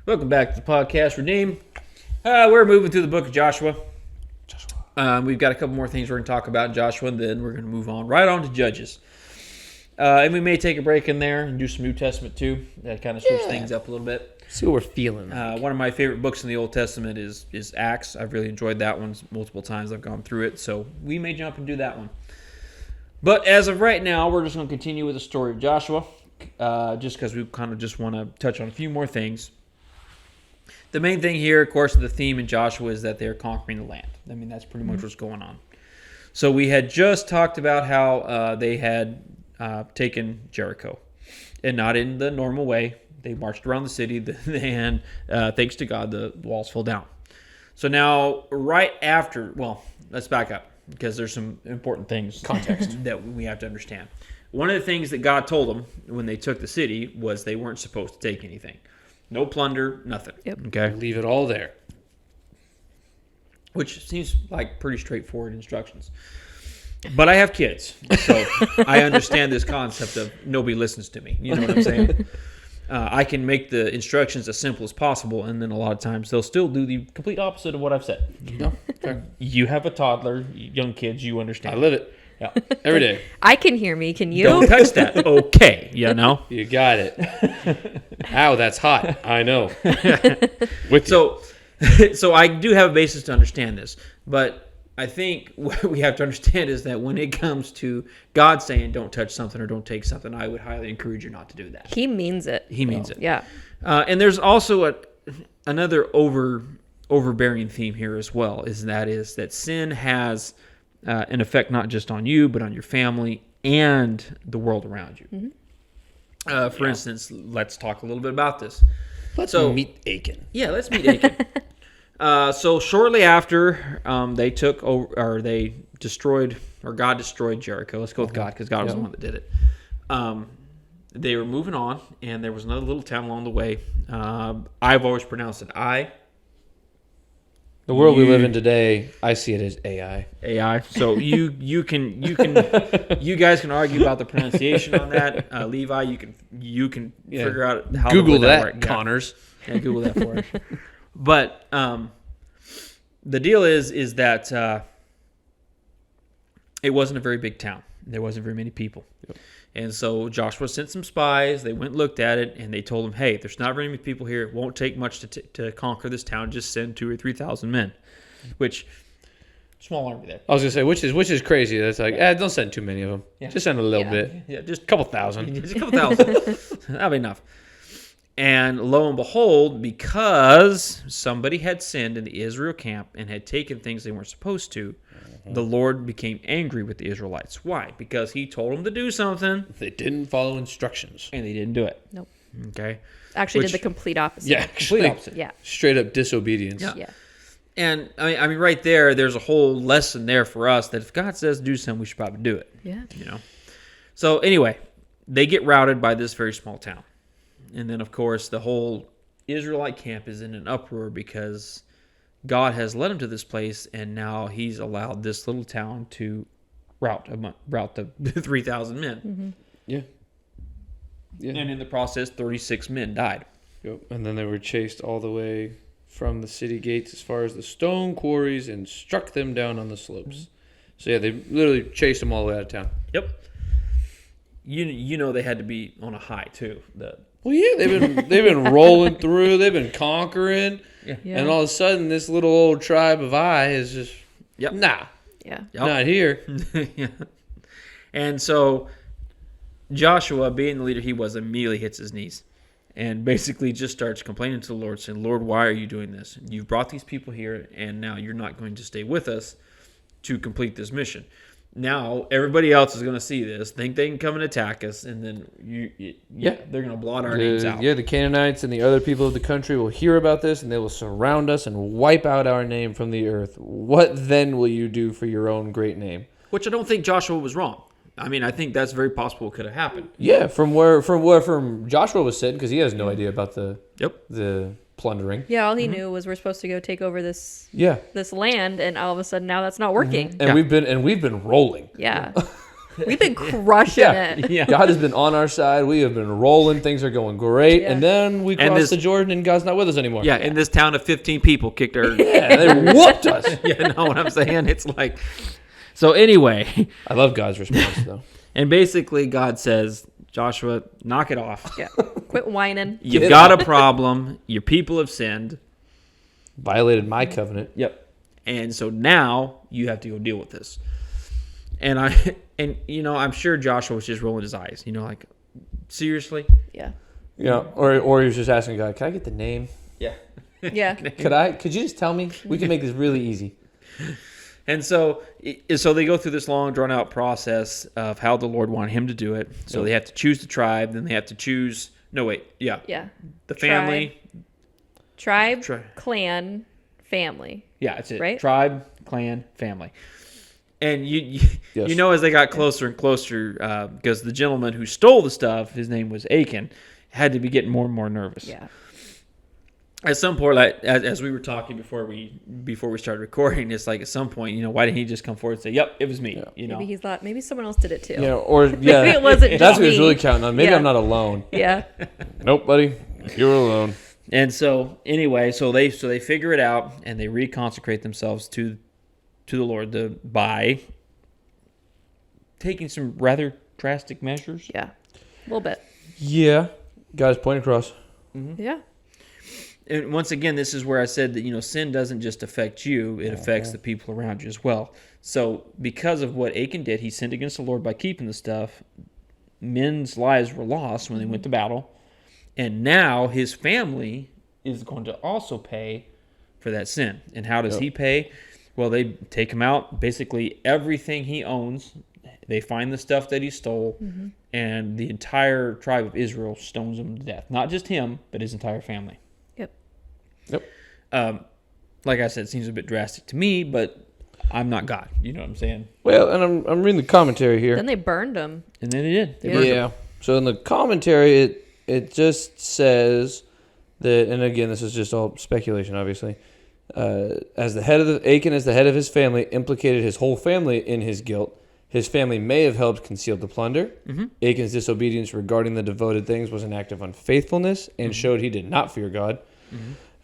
Welcome back to the podcast, Redeem. We're moving through the book of Joshua. We've got a couple more things we're going to talk about in Joshua, and then we're going to move on right on to Judges. And we may take a break in there and do some New Testament too. That kind of switch things up a little bit. See what we're feeling. One of my favorite books in the Old Testament is Acts. I've really enjoyed that one multiple times. I've gone through it, so we may jump and do that one. But as of right now, we're just going to continue with the story of Joshua, just because we kind of just want to touch on a few more things. The main thing here, of course, the theme in Joshua is that they're conquering the land. I mean, that's pretty much what's going on. So we had just talked about how they had taken Jericho, and not in the normal way. They marched around the city, and thanks to God, the walls fell down. So now, right after, well, let's back up, because there's some important things, context, that we have to understand. One of the things that God told them when they took the city was they weren't supposed to take anything. No plunder, nothing. Yep. Okay. Leave it all there. Which seems like pretty straightforward instructions. But I have kids, so I understand this concept of nobody listens to me. You know what I'm saying? I can make the instructions as simple as possible, and then a lot of times they'll still do the complete opposite of what I've said. No, fair. You have a toddler, young kids, you understand. I live it. Yeah. Every day. I can hear me. Can you? Don't touch that. Okay, you know? You got it. Ow, that's hot. I know. So I do have a basis to understand this, but I think what we have to understand is that when it comes to God saying don't touch something or don't take something, I would highly encourage you not to do that. He means it. He means it. Yeah. And there's also another overbearing theme here as well, is that sin has an effect not just on you, but on your family and the world around you. Mm-hmm. For instance, let's talk a little bit about this. Let's meet Achan. Yeah, let's meet Achan. So shortly after they took over, or they destroyed, or God destroyed Jericho. Let's go with God, because God was the one that did it. They were moving on, and there was another little town along the way. I've always pronounced it The world we live in today, I see it as AI. AI. So you guys can argue about the pronunciation on that. Levi, you can figure out how Google to that, work. Connors. Yeah, Google that for us. But the deal is that it wasn't a very big town. There wasn't very many people. Yep. And so Joshua sent some spies. They went and looked at it, and they told them, hey, there's not very many people here. It won't take much to conquer this town. Just send 2,000 or 3,000 men, which, small army there. I was going to say, which is crazy. That's like, don't send too many of them. Yeah. Just send a little bit. Yeah, just a couple thousand. Just a couple thousand. That'll be enough. And lo and behold, because somebody had sinned in the Israel camp and had taken things they weren't supposed to, the Lord became angry with the Israelites. Why? Because he told them to do something. They didn't follow instructions. And they didn't do it. Nope. Okay. Actually did the complete opposite. Yeah, Complete opposite. Yeah. Straight up disobedience. Yeah. And I mean, right there's a whole lesson there for us that if God says do something, we should probably do it. Yeah. You know. So anyway, they get routed by this very small town. And then, of course, the whole Israelite camp is in an uproar because God has led them to this place, and now he's allowed this little town to rout the 3,000 men. Mm-hmm. Yeah. And in the process, 36 men died. Yep. And then they were chased all the way from the city gates as far as the stone quarries and struck them down on the slopes. Mm-hmm. So, yeah, they literally chased them all the way out of town. Yep. You know they had to be on a high, too. Well, yeah, they've been rolling through. They've been conquering. Yeah. And all of a sudden, this little old tribe of I is just, nah. Yeah. Not here. Yeah. And so Joshua, being the leader he was, immediately hits his knees and basically just starts complaining to the Lord, saying, Lord, why are you doing this? You've brought these people here, and now you're not going to stay with us to complete this mission. Now, everybody else is going to see this, think they can come and attack us, and then they're going to blot our names out. Yeah, the Canaanites and the other people of the country will hear about this, and they will surround us and wipe out our name from the earth. What then will you do for your own great name? Which I don't think Joshua was wrong. I mean, I think that's very possible it could have happened. Yeah, from where Joshua was sitting, because he has no idea about the plundering. Yeah, all he knew was we're supposed to go take over this land, and all of a sudden now that's not working. And we've been rolling. Yeah. We've been crushing it. Yeah. God has been on our side. We have been rolling. Things are going great. Yeah. And then we cross the Jordan and God's not with us anymore. Yeah, in this town of 15 people kicked our... Yeah, they whooped us. You know what I'm saying? It's like... So anyway, I love God's response, though. and basically God says, Joshua, knock it off. Yeah. Quit whining. You've got a problem. Your people have sinned. Violated my covenant. Yep. And so now you have to go deal with this. And I'm sure Joshua was just rolling his eyes. Like, seriously? Yeah. Yeah, or he was just asking God, can I get the name? Yeah. Yeah. Could you just tell me? We can make this really easy. And so they go through this long, drawn-out process of how the Lord wanted him to do it. So they have to choose the tribe, then they have to choose... No, wait. Yeah. Yeah. The family. Tribe, clan, family. Yeah, that's it. Right? Tribe, clan, family. And you Yes. as they got closer and closer, because the gentleman who stole the stuff, his name was Achan, had to be getting more and more nervous. Yeah. At some point, like as we were talking before we started recording, it's like at some point, why didn't he just come forward and say, "Yep, it was me"? Yeah. Maybe he thought maybe someone else did it too. Yeah, or Maybe it wasn't just that's what he's me. really counting on. Maybe Yeah. I'm not alone. Yeah. Nope, buddy, you're alone. And so anyway, so they figure it out and they reconsecrate themselves to the Lord by taking some rather drastic measures. Yeah. A little bit. Yeah, got his point across. Yeah. And once again, this is where I said that, sin doesn't just affect you, it affects the people around you as well. So because of what Achan did, he sinned against the Lord by keeping the stuff. Men's lives were lost when they went to battle. And now his family is going to also pay for that sin. And how does he pay? Well, they take him out, basically everything he owns. They find the stuff that he stole, and the entire tribe of Israel stones him to death. Not just him, but his entire family. Yep. Like I said, it seems a bit drastic to me, but I'm not God. You know what I'm saying? Well, and I'm reading the commentary here. Then they burned him. And then they did. They Yeah. burned him. Yeah. So in the commentary, it just says that, and again, this is just all speculation, obviously. As the head of Achan, as the head of his family, implicated his whole family in his guilt. His family may have helped conceal the plunder. Achan's disobedience regarding the devoted things was an act of unfaithfulness and showed he did not fear God.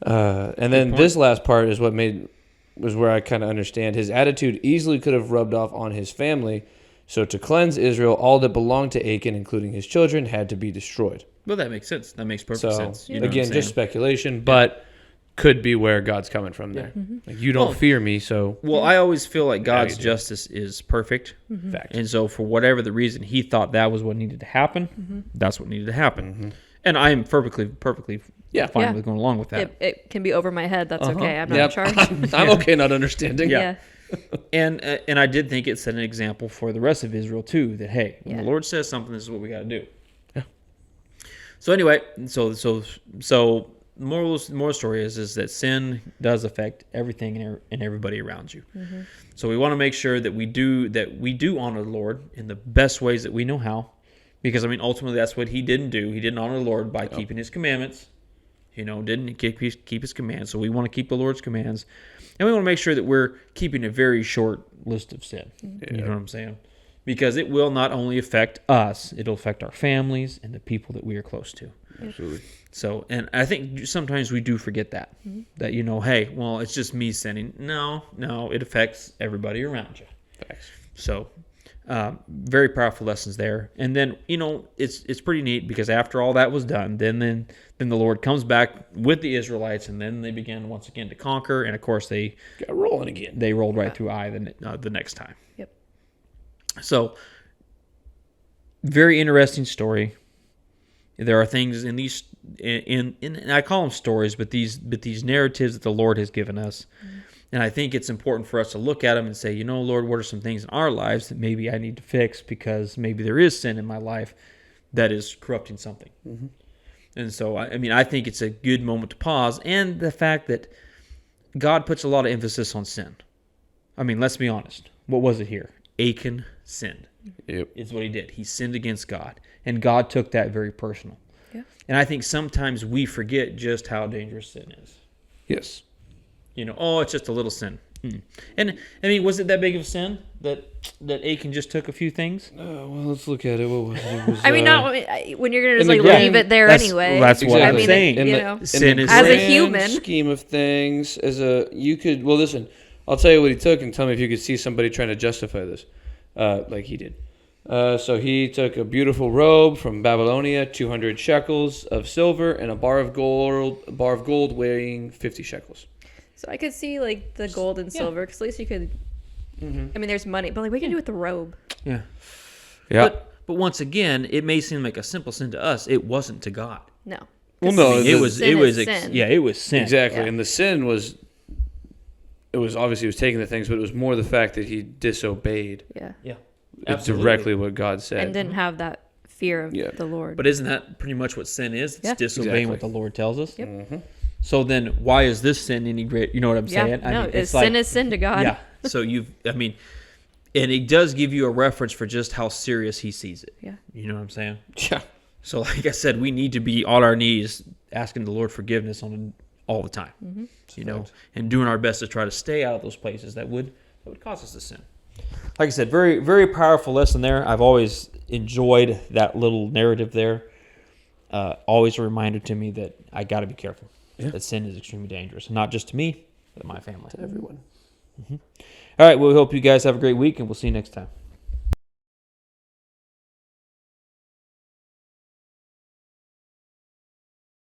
And then this last part is was where I kind of understand. His attitude easily could have rubbed off on his family. So to cleanse Israel, all that belonged to Achan, including his children, had to be destroyed. Well, that makes sense. That makes perfect sense. You know what I'm again, just saying? speculation, but could be where God's coming from there. Like, you don't fear me, so... Well, I always feel like God's you do. justice is perfect. Fact. And so for whatever the reason he thought that was what needed to happen, that's what needed to happen. And I am perfectly Yeah. fine Yeah. with going along with that. It can be over my head. That's okay. I'm not Yep. in charge. I'm okay not understanding. Yeah. And I did think it set an example for the rest of Israel too, that hey, when the Yeah. Lord says something, this is what we got to do. Yeah. So anyway, so moral story is that sin does affect everything and everybody around you. So we want to make sure that we do honor the Lord in the best ways that we know how, because I mean ultimately that's what he didn't do. He didn't honor the Lord by keeping his commandments. Didn't keep his commands. So we want to keep the Lord's commands. And we want to make sure that we're keeping a very short list of sin. You know what I'm saying? Because it will not only affect us, it'll affect our families and the people that we are close to. Absolutely. So, and I think sometimes we do forget that. That, hey, well, it's just me sinning. No, it affects everybody around you. Facts. So, very powerful lessons there. And then, it's pretty neat because after all that was done, then the Lord comes back with the Israelites, and then they begin once again to conquer. And of course, they Got rolling again. they rolled right through Ai the next time. Yep. So, very interesting story. There are things in these, in I call them stories, but these narratives that the Lord has given us. And I think it's important for us to look at them and say, Lord, what are some things in our lives that maybe I need to fix because maybe there is sin in my life that is corrupting something. And so, I think it's a good moment to pause. And the fact that God puts a lot of emphasis on sin. Let's be honest. What was it here? Achan sinned. Yep. Is what he did. He sinned against God. And God took that very personal. Yeah. And I think sometimes we forget just how dangerous sin is. Yes. It's just a little sin. And I mean, was it that big of a sin that Achan just took a few things? Well, let's look at it. What was it? It was, I mean, not when you're gonna just in the like grand- leave it there that's- anyway. that's what I I'm mean, saying. You In the- know, Sin is as a grand human. scheme of things, listen. I'll tell you what he took, and tell me if you could see somebody trying to justify this, like he did. So he took a beautiful robe from Babylonia, 200 shekels of silver, and a bar of gold weighing 50 shekels. So I could see like the gold and silver, because at least you could. I mean, there's money, but like, what can you do with the robe? Yeah. Yeah. But once again, it may seem like a simple sin to us. It wasn't to God. No. Well, no, It was. sin It was. is sin. Yeah. It was sin. Exactly, Yeah. and the sin was. It was obviously he was taking the things, but it was more the fact that he disobeyed. Yeah. Yeah. It's Absolutely. directly what God said. And didn't have that fear of Yeah. the Lord. But isn't that pretty much what sin is? It's Yeah. disobeying what Exactly. the Lord tells us. Yep. So then, why is this sin any great? You know what I'm yeah. saying? No, it's sin is sin to God. Yeah. So and it does give you a reference for just how serious He sees it. Yeah. You know what I'm saying? Yeah. So, like I said, we need to be on our knees asking the Lord forgiveness all the time. You know, and doing our best to try to stay out of those places that would cause us to sin. Like I said, very, very powerful lesson there. I've always enjoyed that little narrative there. Always a reminder to me that I got to be careful. Yeah. That sin is extremely dangerous, not just to me, but to my family. To everyone. All right. Well, we hope you guys have a great week, and we'll see you next time.